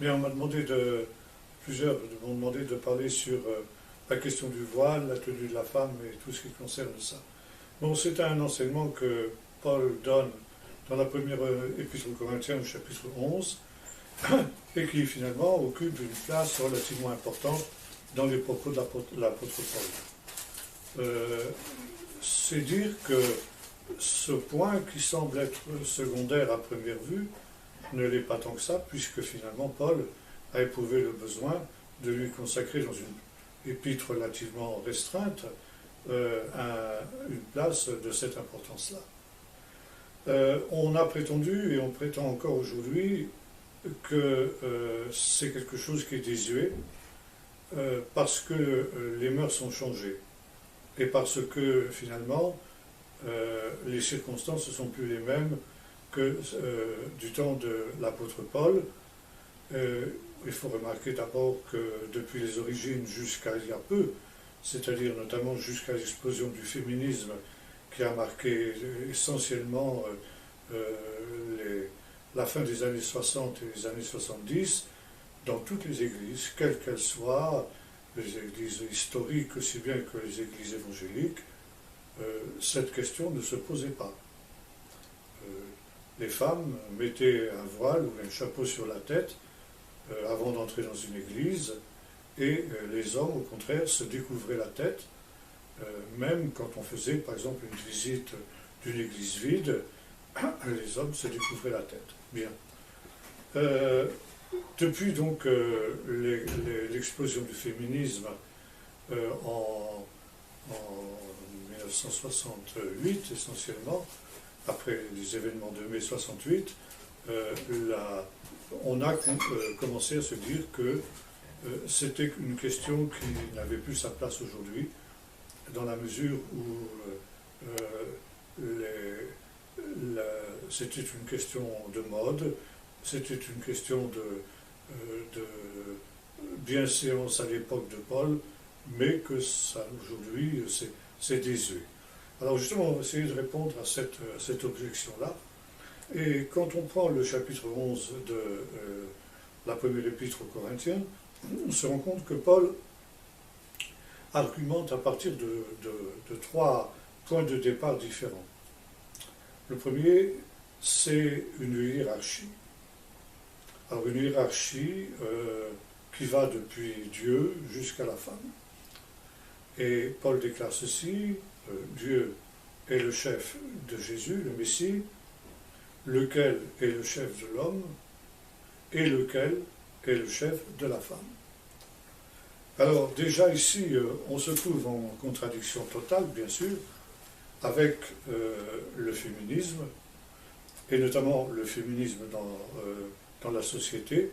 Mais on m'a demandé plusieurs m'ont demandé de parler sur la question du voile, la tenue de la femme et tout ce qui concerne ça. Bon, c'est un enseignement que Paul donne dans la première épître aux Corinthiens, au chapitre 11, et qui finalement occupe une place relativement importante dans les propos de l'apôtre Paul. C'est dire que ce point qui semble être secondaire à première vue ne l'est pas tant que ça, puisque finalement Paul a éprouvé le besoin de lui consacrer dans une épître relativement restreinte une place de cette importance-là. On a prétendu, et on prétend encore aujourd'hui, que c'est quelque chose qui est désuet, parce que les mœurs ont changé, et parce que finalement, les circonstances ne sont plus les mêmes que du temps de l'apôtre Paul. Il faut remarquer d'abord que depuis les origines jusqu'à il y a peu, c'est-à-dire notamment jusqu'à l'explosion du féminisme qui a marqué essentiellement la fin des années 60 et les années 70, dans toutes les églises, quelles qu'elles soient, les églises historiques aussi bien que les églises évangéliques, cette question ne se posait pas. Les femmes mettaient un voile ou un chapeau sur la tête avant d'entrer dans une église, et les hommes, au contraire, se découvraient la tête, même quand on faisait, par exemple, une visite d'une église vide, les hommes se découvraient la tête. Bien. Depuis donc l'explosion du féminisme en 1968, essentiellement, après les événements de mai 68, on a commencé à se dire que c'était une question qui n'avait plus sa place aujourd'hui, dans la mesure où c'était une question de mode, c'était une question de bienséance à l'époque de Paul, mais que ça aujourd'hui c'est désuet. Alors justement, on va essayer de répondre à cette objection-là. Et quand on prend le chapitre 11 de la première épître aux Corinthiens, on se rend compte que Paul argumente à partir de trois points de départ différents. Le premier, c'est une hiérarchie. Alors une hiérarchie qui va depuis Dieu jusqu'à la femme. Et Paul déclare ceci, Dieu est le chef de Jésus, le Messie, lequel est le chef de l'homme, et lequel est le chef de la femme. Alors déjà ici, on se trouve en contradiction totale, bien sûr, avec le féminisme, et notamment le féminisme dans la société,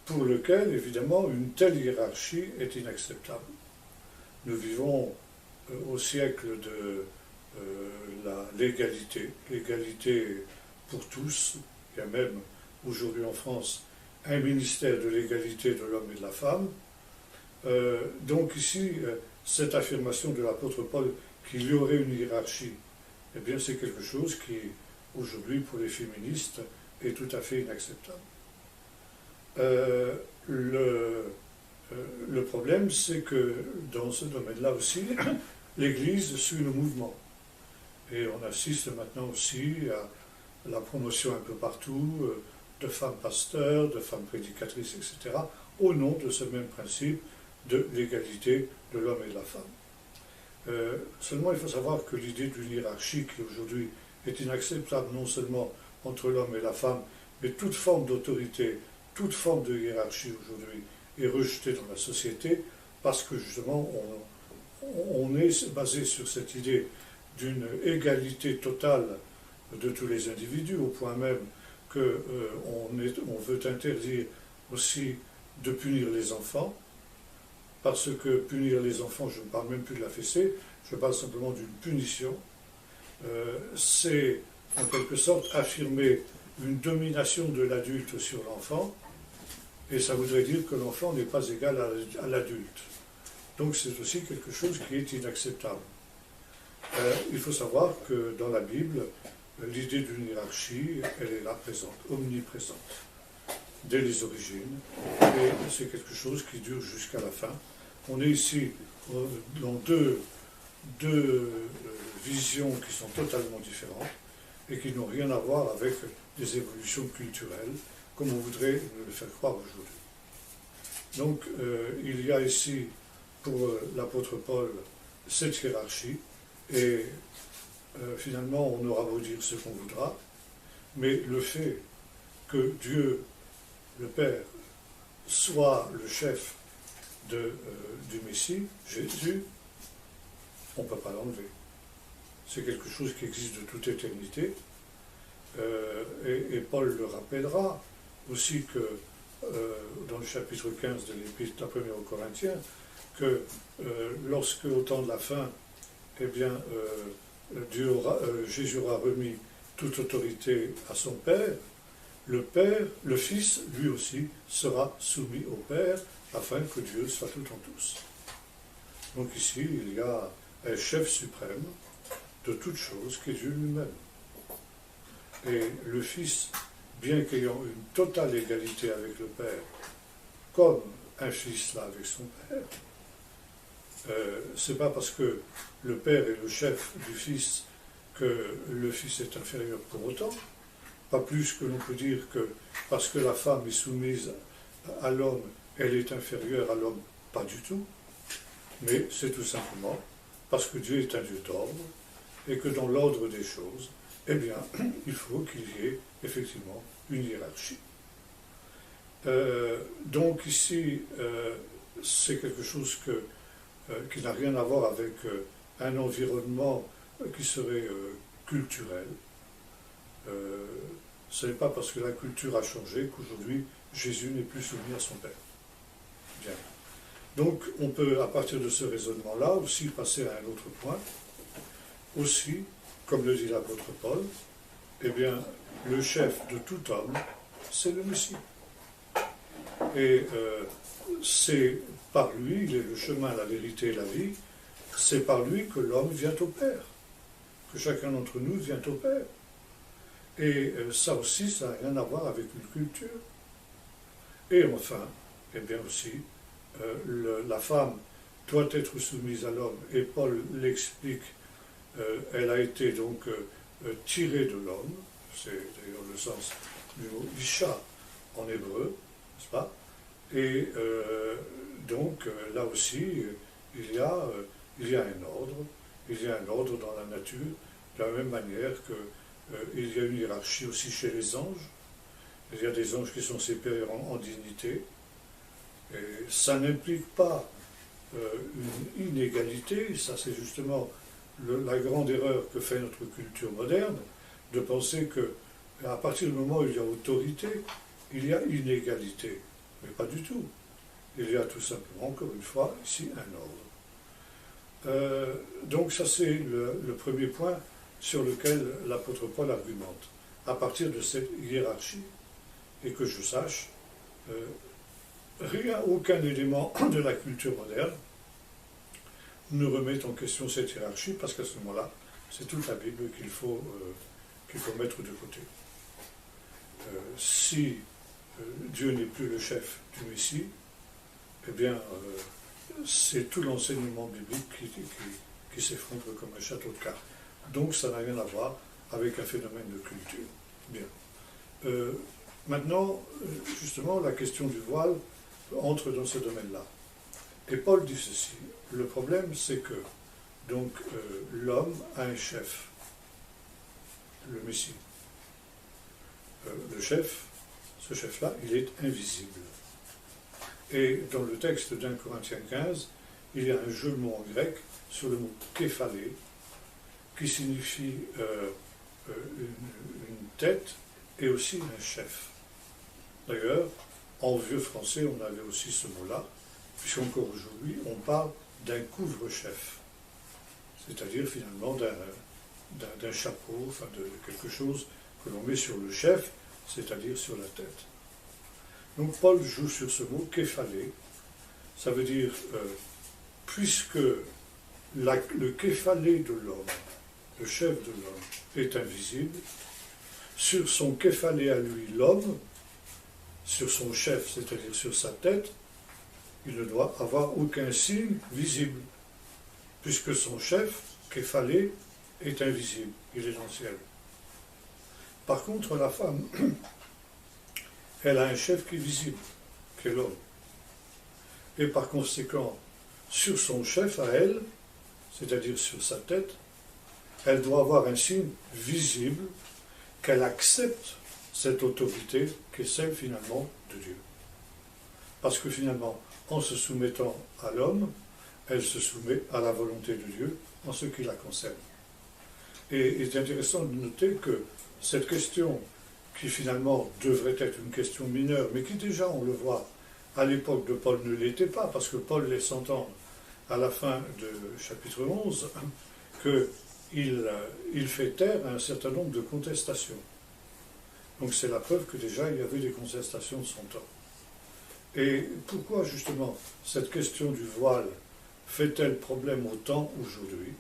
pour lequel, évidemment, une telle hiérarchie est inacceptable. Nous vivons au siècle de l'égalité pour tous. Il y a même aujourd'hui en France un ministère de l'égalité de l'homme et de la femme. Donc ici, cette affirmation de l'apôtre Paul qu'il y aurait une hiérarchie, eh bien c'est quelque chose qui, aujourd'hui, pour les féministes, est tout à fait inacceptable. Le problème, c'est que dans ce domaine-là aussi, l'Église suit le mouvement. Et on assiste maintenant aussi à la promotion un peu partout de femmes pasteurs, de femmes prédicatrices, etc., au nom de ce même principe de l'égalité de l'homme et de la femme. Seulement, il faut savoir que l'idée d'une hiérarchie qui aujourd'hui est inacceptable non seulement entre l'homme et la femme, mais toute forme d'autorité, toute forme de hiérarchie aujourd'hui est rejetée dans la société parce que justement on est basé sur cette idée d'une égalité totale de tous les individus, au point même qu'on veut interdire aussi de punir les enfants, parce que punir les enfants, je ne parle même plus de la fessée, je parle simplement d'une punition, c'est en quelque sorte affirmer une domination de l'adulte sur l'enfant, et ça voudrait dire que l'enfant n'est pas égal à l'adulte. Donc c'est aussi quelque chose qui est inacceptable. Il faut savoir que dans la Bible, l'idée d'une hiérarchie, elle est là présente, omniprésente. dès les origines, et c'est quelque chose qui dure jusqu'à la fin. On est ici dans deux visions qui sont totalement différentes et qui n'ont rien à voir avec des évolutions culturelles, comme on voudrait nous le faire croire aujourd'hui. Donc, il y a ici, pour l'apôtre Paul, cette hiérarchie, et finalement, on aura beau dire ce qu'on voudra, mais le fait que Dieu, le Père, soit le chef du Messie, Jésus, on ne peut pas l'enlever. C'est quelque chose qui existe de toute éternité. Et Paul le rappellera aussi que, dans le chapitre 15 de l'Épître 1 aux Corinthiens, que lorsque, au temps de la fin, eh bien, Jésus aura remis toute autorité à son Père, le Fils, lui aussi, sera soumis au Père, afin que Dieu soit tout en tous. Donc ici, il y a un chef suprême de toutes choses qui est Dieu lui-même. Et le Fils, bien qu'ayant une totale égalité avec le Père, comme un Fils là avec son Père, c'est pas parce que le Père est le chef du Fils que le Fils est inférieur pour autant. Pas plus que l'on peut dire que parce que la femme est soumise à l'homme, elle est inférieure à l'homme, pas du tout. Mais c'est tout simplement parce que Dieu est un Dieu d'ordre, et que dans l'ordre des choses, eh bien, il faut qu'il y ait effectivement une hiérarchie. Donc ici, c'est quelque chose qui n'a rien à voir avec un environnement qui serait culturel. Ce n'est pas parce que la culture a changé qu'aujourd'hui Jésus n'est plus soumis à son Père. Bien. Donc on peut, à partir de ce raisonnement-là, aussi passer à un autre point. Aussi, comme le dit l'apôtre Paul, eh bien, le chef de tout homme, c'est le Messie. Et c'est par lui, il est le chemin, la vérité et la vie, c'est par lui que l'homme vient au Père, que chacun d'entre nous vient au Père. Et ça aussi, ça n'a rien à voir avec une culture. Et enfin, eh bien aussi, la femme doit être soumise à l'homme, et Paul l'explique, elle a été donc tirée de l'homme, c'est d'ailleurs le sens du mot isha en hébreu, n'est-ce pas? Et donc là aussi, il y a un ordre dans la nature, de la même manière que il y a une hiérarchie aussi chez les anges. Il y a des anges qui sont séparés en dignité. Et ça n'implique pas une inégalité, ça c'est justement la grande erreur que fait notre culture moderne, de penser que à partir du moment où il y a autorité, il y a inégalité. Mais pas du tout. Il y a tout simplement, encore une fois, ici un ordre. Donc ça c'est le premier point sur lequel l'apôtre Paul argumente, à partir de cette hiérarchie, et que je sache, aucun élément de la culture moderne ne remet en question cette hiérarchie, parce qu'à ce moment-là, c'est toute la Bible qu'il faut mettre de côté. Si Dieu n'est plus le chef du Messie, eh bien, c'est tout l'enseignement biblique qui s'effondre comme un château de cartes. Donc ça n'a rien à voir avec un phénomène de culture. Bien. Maintenant, justement, la question du voile entre dans ce domaine-là. Et Paul dit ceci, le problème c'est que donc l'homme a un chef, le Messie. Le chef, ce chef-là, il est invisible. Et dans le texte d'1 Corinthiens 15, il y a un jeu de mots en grec sur le mot képhalé, qui signifie une tête et aussi un chef. D'ailleurs, en vieux français, on avait aussi ce mot-là, puisqu'encore aujourd'hui, on parle d'un couvre-chef, c'est-à-dire finalement d'un chapeau, enfin de quelque chose que l'on met sur le chef, c'est-à-dire sur la tête. Donc Paul joue sur ce mot képhalé, ça veut dire, puisque le képhalé de l'homme, le chef de l'homme, est invisible, sur son képhalé à lui, l'homme, sur son chef, c'est-à-dire sur sa tête, il ne doit avoir aucun signe visible, puisque son chef, Képhalé, est invisible, il est dans le ciel. Par contre, la femme, elle a un chef qui est visible, qui est l'homme. Et par conséquent, sur son chef à elle, c'est-à-dire sur sa tête, elle doit avoir un signe visible qu'elle accepte cette autorité qui est celle finalement de Dieu. Parce que finalement, en se soumettant à l'homme, elle se soumet à la volonté de Dieu en ce qui la concerne. Et il est intéressant de noter que cette question, qui finalement devrait être une question mineure, mais qui déjà, on le voit, à l'époque de Paul ne l'était pas, parce que Paul laisse entendre à la fin du chapitre 11 qu'il fait taire un certain nombre de contestations. Donc c'est la preuve que déjà il y avait des contestations de son temps. Et pourquoi justement cette question du voile fait-elle problème autant aujourd'hui?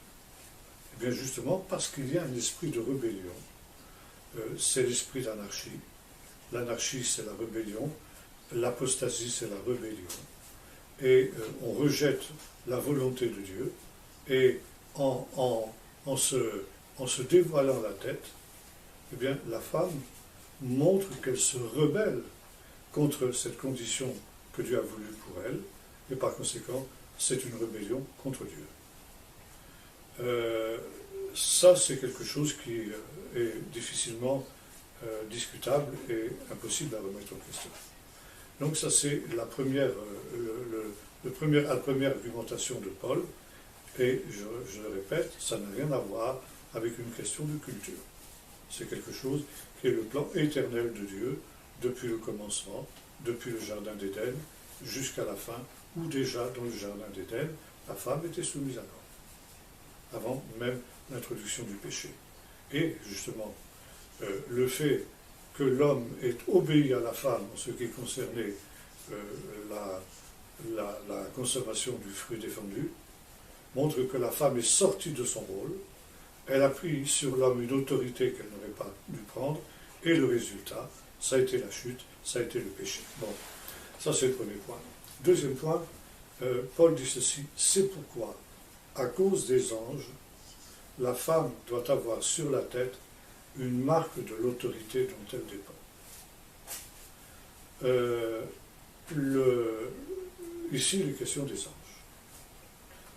Eh bien justement parce qu'il y a un esprit de rébellion. C'est l'esprit d'anarchie. L'anarchie, c'est la rébellion. L'apostasie, c'est la rébellion. Et on rejette la volonté de Dieu. Et en se dévoilant la tête, eh bien, la femme montre qu'elle se rebelle contre cette condition que Dieu a voulu pour elle. Et par conséquent, c'est une rébellion contre Dieu. Ça, c'est quelque chose qui est difficilement discutable et impossible à remettre en question. Donc ça, c'est la première argumentation de Paul, et je le répète, ça n'a rien à voir avec une question de culture. C'est quelque chose qui est le plan éternel de Dieu, depuis le commencement, depuis le Jardin d'Éden, jusqu'à la fin, où déjà dans le Jardin d'Éden, la femme était soumise à l'homme, avant même l'introduction du péché. Et justement, le fait que l'homme ait obéi à la femme en ce qui concernait la consommation du fruit défendu, montre que la femme est sortie de son rôle, elle a pris sur l'homme une autorité qu'elle n'aurait pas dû prendre, et le résultat, ça a été la chute, ça a été le péché. Bon, ça c'est le premier point. Deuxième point, Paul dit ceci, c'est pourquoi, à cause des anges, la femme doit avoir sur la tête une marque de l'autorité dont elle dépend. Ici, il est question des anges.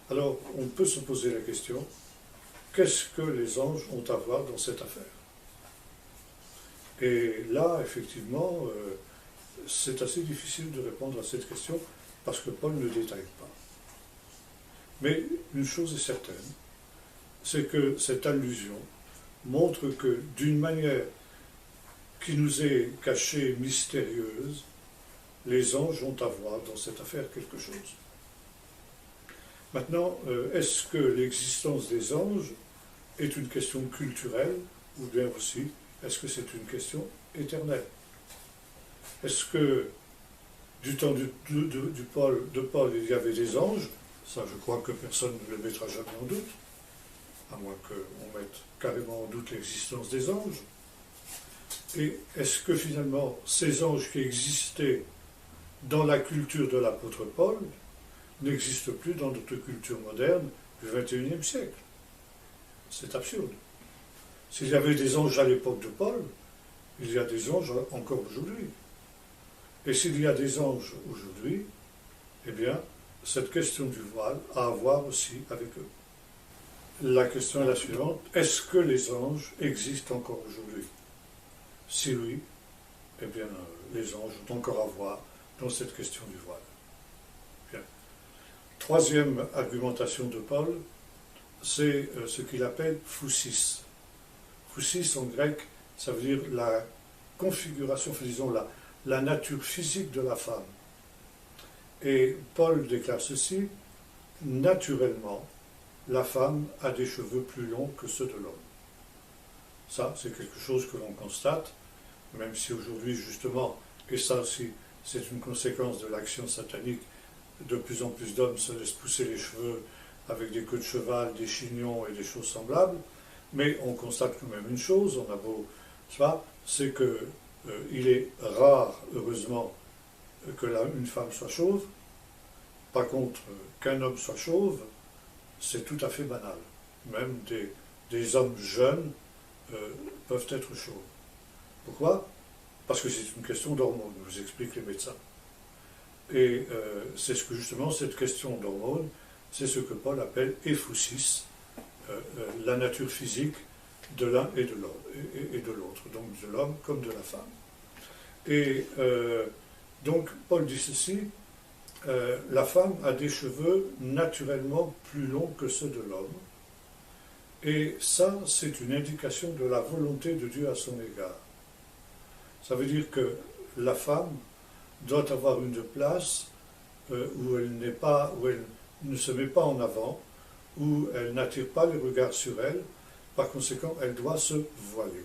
Alors, on peut se poser la question, qu'est-ce que les anges ont à voir dans cette affaire? Et là, effectivement, c'est assez difficile de répondre à cette question, parce que Paul ne détaille pas. Mais une chose est certaine, c'est que cette allusion montre que, d'une manière qui nous est cachée, mystérieuse, les anges ont à voir dans cette affaire quelque chose. Maintenant, est-ce que l'existence des anges est une question culturelle, ou bien aussi, est-ce que c'est une question éternelle? Est-ce que, du temps de Paul, il y avait des anges? Ça, je crois que personne ne le mettra jamais en doute, à moins qu'on mette carrément en doute l'existence des anges. Et est-ce que finalement, ces anges qui existaient dans la culture de l'apôtre Paul n'existent plus dans notre culture moderne du XXIe siècle? C'est absurde. S'il y avait des anges à l'époque de Paul, il y a des anges encore aujourd'hui. Et s'il y a des anges aujourd'hui, eh bien, cette question du voile a à voir aussi avec eux. La question est la suivante, est-ce que les anges existent encore aujourd'hui? Si oui, eh bien, les anges ont encore à voir dans cette question du voile. Bien. Troisième argumentation de Paul, c'est ce qu'il appelle phusis. Phusis en grec, ça veut dire la configuration, disons la nature physique de la femme. Et Paul déclare ceci, naturellement, la femme a des cheveux plus longs que ceux de l'homme. Ça, c'est quelque chose que l'on constate, même si aujourd'hui, justement, et ça aussi, c'est une conséquence de l'action satanique, de plus en plus d'hommes se laissent pousser les cheveux avec des queues de cheval, des chignons et des choses semblables, mais on constate quand même une chose, on a beau, c'est que il est rare, heureusement, que une femme soit chauve. Par contre, qu'un homme soit chauve, c'est tout à fait banal. Même des hommes jeunes peuvent être chauves. Pourquoi? Parce que c'est une question d'hormones, nous expliquent les médecins. Et c'est ce que justement, cette question d'hormones, c'est ce que Paul appelle éphusis, la nature physique de l'un et de l'autre, donc de l'homme comme de la femme. Et donc Paul dit ceci, la femme a des cheveux naturellement plus longs que ceux de l'homme, et ça c'est une indication de la volonté de Dieu à son égard. Ça veut dire que la femme doit avoir une place où elle ne se met pas en avant, où elle n'attire pas les regards sur elle, par conséquent elle doit se voiler.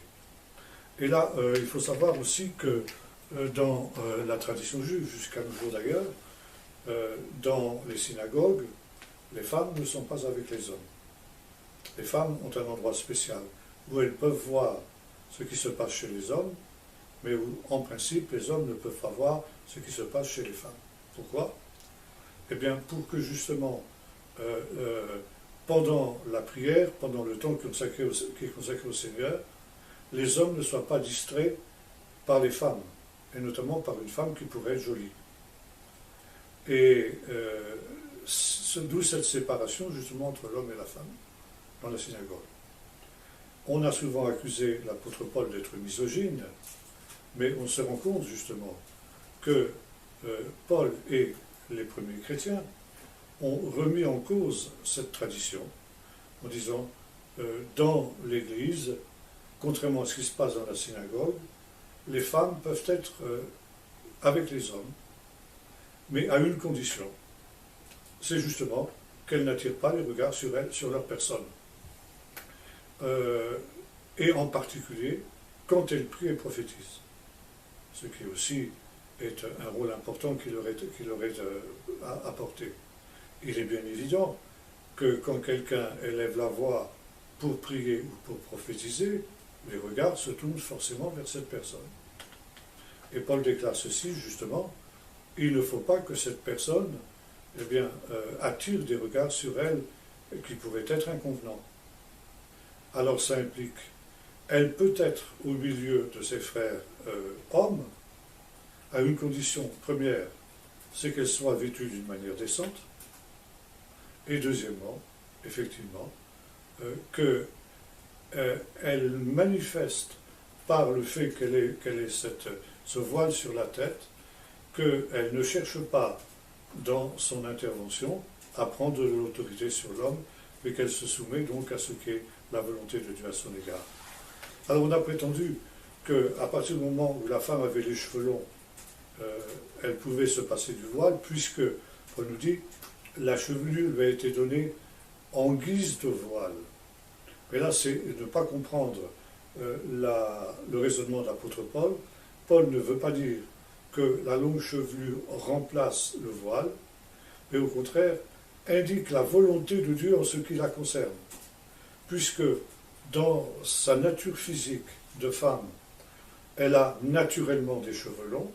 Et là, il faut savoir aussi que dans la tradition juive, jusqu'à nos jours d'ailleurs, dans les synagogues, les femmes ne sont pas avec les hommes. Les femmes ont un endroit spécial où elles peuvent voir ce qui se passe chez les hommes, mais où, en principe, les hommes ne peuvent pas voir ce qui se passe chez les femmes. Pourquoi? Eh bien, pour que justement, pendant la prière, pendant le temps qui est consacré au Seigneur, les hommes ne soient pas distraits par les femmes, et notamment par une femme qui pourrait être jolie. Et d'où cette séparation justement entre l'homme et la femme dans la synagogue. On a souvent accusé l'apôtre Paul d'être misogyne, mais on se rend compte justement que Paul et les premiers chrétiens ont remis en cause cette tradition en disant dans l'Église, contrairement à ce qui se passe dans la synagogue, les femmes peuvent être avec les hommes, mais à une condition, c'est justement qu'elles n'attirent pas les regards sur elles, sur leur personne. Et en particulier, quand elles prient et prophétisent. Ce qui aussi est un rôle important qu'il leur est apporté. Il est bien évident que quand quelqu'un élève la voix pour prier ou pour prophétiser, les regards se tournent forcément vers cette personne. Et Paul déclare ceci, justement, il ne faut pas que cette personne attire des regards sur elle qui pourraient être inconvenants. Alors ça implique, elle peut être au milieu de ses frères hommes, à une condition première, c'est qu'elle soit vêtue d'une manière décente, et deuxièmement, effectivement, qu'elle manifeste par le fait qu'elle ait ce voile sur la tête, qu'elle ne cherche pas dans son intervention à prendre de l'autorité sur l'homme, mais qu'elle se soumet donc à ce qu'est la volonté de Dieu à son égard. Alors on a prétendu qu'à partir du moment où la femme avait les cheveux longs, elle pouvait se passer du voile, puisque, on nous dit, la chevelure lui a été donnée en guise de voile. Mais là, c'est ne pas comprendre le raisonnement de l'apôtre Paul. Paul ne veut pas dire que la longue chevelure remplace le voile, mais au contraire, indique la volonté de Dieu en ce qui la concerne. Puisque dans sa nature physique de femme, elle a naturellement des cheveux longs,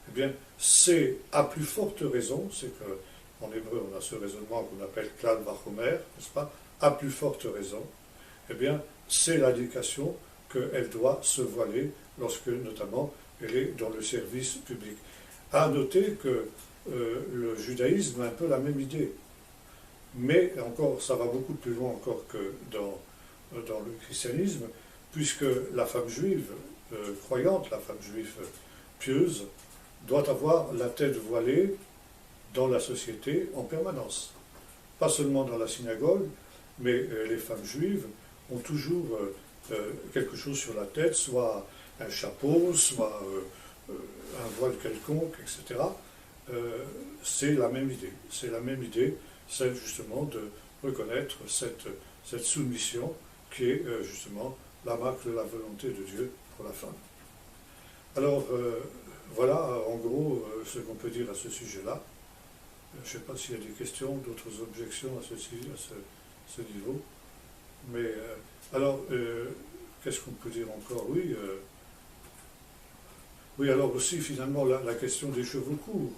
eh bien, c'est à plus forte raison, c'est qu'en hébreu on a ce raisonnement qu'on appelle klal vachomer, n'est-ce pas? À plus forte raison, eh bien, c'est l'indication qu'elle doit se voiler lorsque, notamment, elle est dans le service public. À noter que le judaïsme a un peu la même idée, mais encore, ça va beaucoup plus loin encore que dans le christianisme, puisque la femme juive croyante, la femme juive pieuse, doit avoir la tête voilée dans la société en permanence. Pas seulement dans la synagogue, mais les femmes juives ont toujours quelque chose sur la tête, soit un chapeau, soit un voile quelconque, etc. C'est la même idée. C'est la même idée, celle justement de reconnaître cette soumission qui est justement la marque de la volonté de Dieu pour la femme. Alors, voilà en gros ce qu'on peut dire à ce sujet-là. Je ne sais pas s'il y a des questions, d'autres objections à ce niveau. Mais alors, qu'est-ce qu'on peut dire encore? Oui, Oui, alors aussi, finalement, la question des cheveux courts.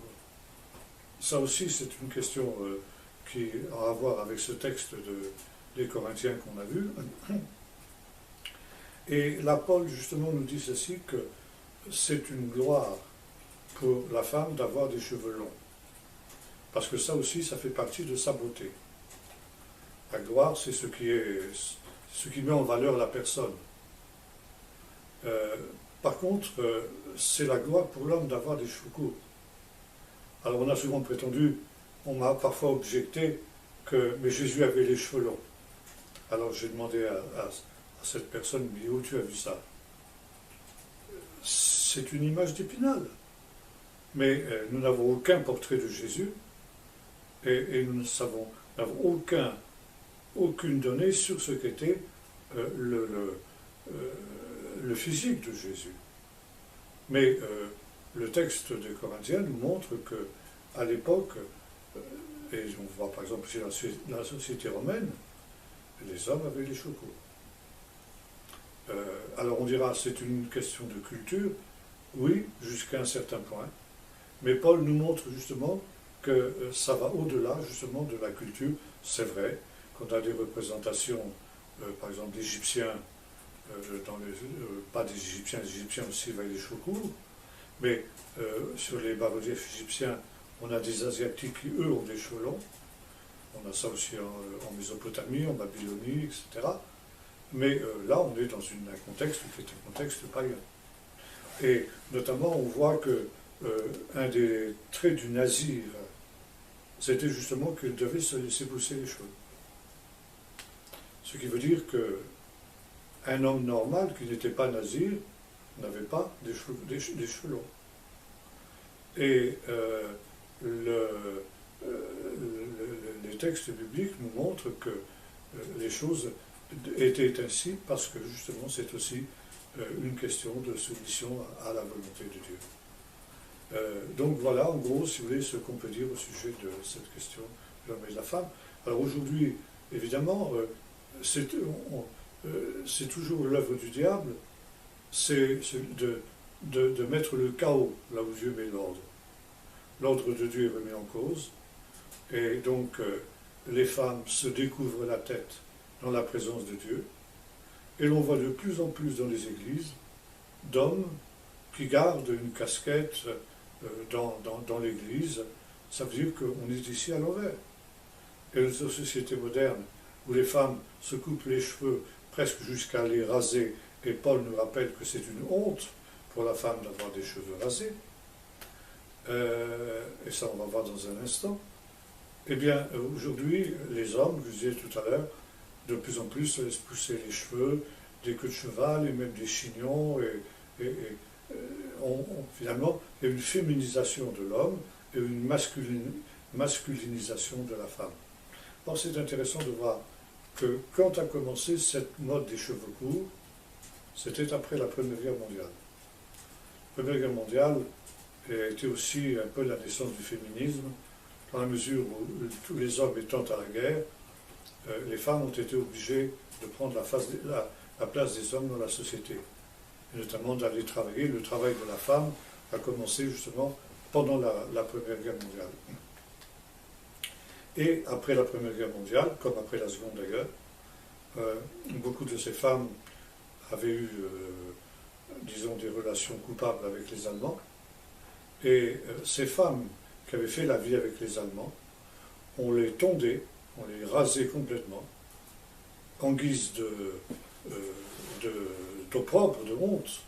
Ça aussi, c'est une question qui a à voir avec ce texte des Corinthiens qu'on a vu. Et là, Paul, justement, nous dit ceci, que c'est une gloire pour la femme d'avoir des cheveux longs. Parce que ça aussi, ça fait partie de sa beauté. La gloire, c'est ce qui met en valeur la personne. Par contre, c'est la gloire pour l'homme d'avoir des cheveux courts. Alors on a souvent prétendu, on m'a parfois objecté que mais Jésus avait les cheveux longs. Alors j'ai demandé à cette personne, mais où tu as vu ça? C'est une image d'Épinal. Mais nous n'avons aucun portrait de Jésus et nous n'avons aucune donnée sur ce qu'était le physique de Jésus. Mais le texte de Corinthiens nous montre que à l'époque, et on voit par exemple chez la société romaine, les hommes avaient les cheveux courts. Alors on dira c'est une question de culture, oui, jusqu'à un certain point, mais Paul nous montre justement que ça va au-delà justement de la culture. C'est vrai qu'on a des représentations, par exemple d'Égyptiens, pas des Égyptiens, les Égyptiens aussi avaient les cheveux courts, mais sur les bas-reliefs égyptiens, on a des Asiatiques qui, eux, ont des cheveux longs. On a ça aussi en Mésopotamie, en Babylonie, etc. Mais là, on est dans un contexte qui est un contexte païen. Et notamment, on voit que un des traits du nazir, c'était justement qu'il devait se laisser pousser les cheveux. Ce qui veut dire qu'un homme normal qui n'était pas nazir n'avait pas des cheveux longs. Et les textes bibliques nous montrent que les choses étaient ainsi parce que justement c'est aussi une question de soumission à la volonté de Dieu. Donc voilà en gros, si vous voulez, ce qu'on peut dire au sujet de cette question de l'homme et de la femme. Alors aujourd'hui, évidemment, c'est toujours l'œuvre du diable, c'est de mettre le chaos là où Dieu met l'ordre. L'ordre de Dieu est remis en cause, et donc les femmes se découvrent la tête dans la présence de Dieu, et l'on voit de plus en plus dans les églises d'hommes qui gardent une casquette dans l'église. Ça veut dire qu'on est ici à l'envers. Et dans une société moderne où les femmes se coupent les cheveux presque jusqu'à les raser, et Paul nous rappelle que c'est une honte pour la femme d'avoir des cheveux rasés, et ça on va voir dans un instant, eh bien aujourd'hui les hommes, je vous disais tout à l'heure, de plus en plus se laissent pousser les cheveux, des queues de cheval et même des chignons, finalement il y a une féminisation de l'homme et une masculinisation de la femme. Or c'est intéressant de voir que quand a commencé cette mode des cheveux courts, c'était après la Première Guerre mondiale. La Première Guerre mondiale était aussi un peu la naissance du féminisme, dans la mesure où tous les hommes étant à la guerre, les femmes ont été obligées de prendre la place des hommes dans la société, et notamment d'aller travailler. Le travail de la femme a commencé justement pendant la Première Guerre mondiale. Et après la Première Guerre mondiale, comme après la Seconde d'ailleurs, beaucoup de ces femmes avaient eu, disons, des relations coupables avec les Allemands. Et ces femmes qui avaient fait la vie avec les Allemands, on les tondait, on les rasait complètement, en guise d'opprobre, de honte,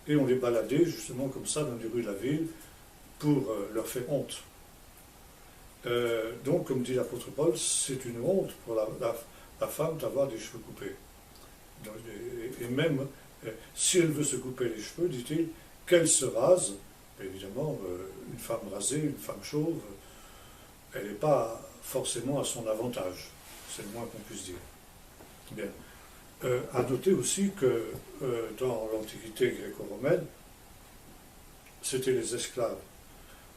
et on les baladait justement comme ça dans les rues de la ville pour leur faire honte. Donc, comme dit l'apôtre Paul, c'est une honte pour la femme d'avoir des cheveux coupés. Et même, si elle veut se couper les cheveux, dit-il, qu'elle se rase. Évidemment, une femme rasée, une femme chauve, elle n'est pas forcément à son avantage. C'est le moins qu'on puisse dire. Bien. À noter aussi que dans l'Antiquité gréco-romaine, c'était les esclaves,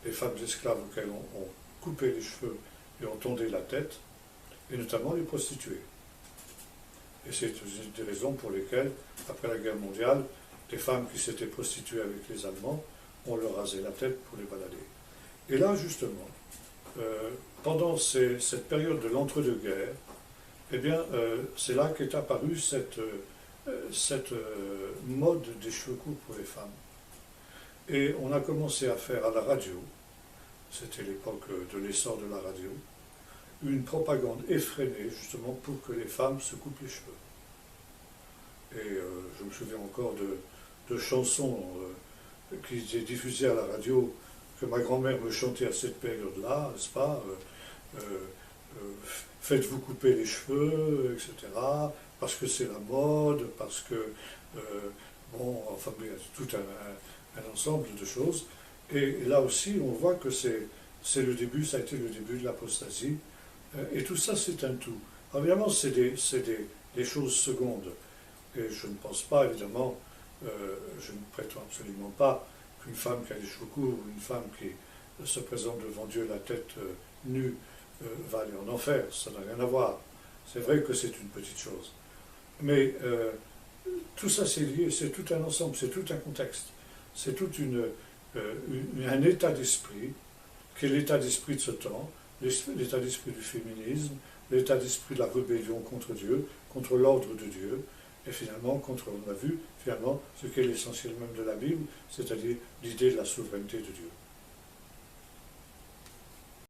les femmes esclaves auxquelles on coupait les cheveux et on tondait la tête, et notamment les prostituées. Et c'est une des raisons pour lesquelles, après la guerre mondiale, des femmes qui s'étaient prostituées avec les Allemands, on leur rasait la tête pour les balader. Et là, justement, pendant cette période de l'entre-deux-guerres, eh bien, c'est là qu'est apparue cette mode des cheveux courts pour les femmes. Et on a commencé à faire à la radio, c'était l'époque de l'essor de la radio, une propagande effrénée justement pour que les femmes se coupent les cheveux. Et je me souviens encore de chansons qui étaient diffusées à la radio, que ma grand-mère me chantait à cette période-là, n'est-ce pas, faites-vous couper les cheveux, etc., parce que c'est la mode, parce que, bon, enfin, il y a tout un ensemble de choses. Et là aussi, on voit que c'est le début, ça a été le début de l'apostasie. Et tout ça, c'est un tout. Alors, évidemment, c'est des choses secondes. Et je ne pense pas, évidemment, je ne prétends absolument pas qu'une femme qui a les cheveux courts ou une femme qui se présente devant Dieu la tête nue va aller en enfer. Ça n'a rien à voir. C'est vrai que c'est une petite chose. Mais tout ça, c'est lié, c'est tout un ensemble, c'est tout un contexte. C'est tout un état d'esprit, qui est l'état d'esprit de ce temps, l'état d'esprit du féminisme, l'état d'esprit de la rébellion contre Dieu, contre l'ordre de Dieu, et finalement, on a vu, finalement, ce qu'est l'essentiel même de la Bible, c'est-à-dire l'idée de la souveraineté de Dieu.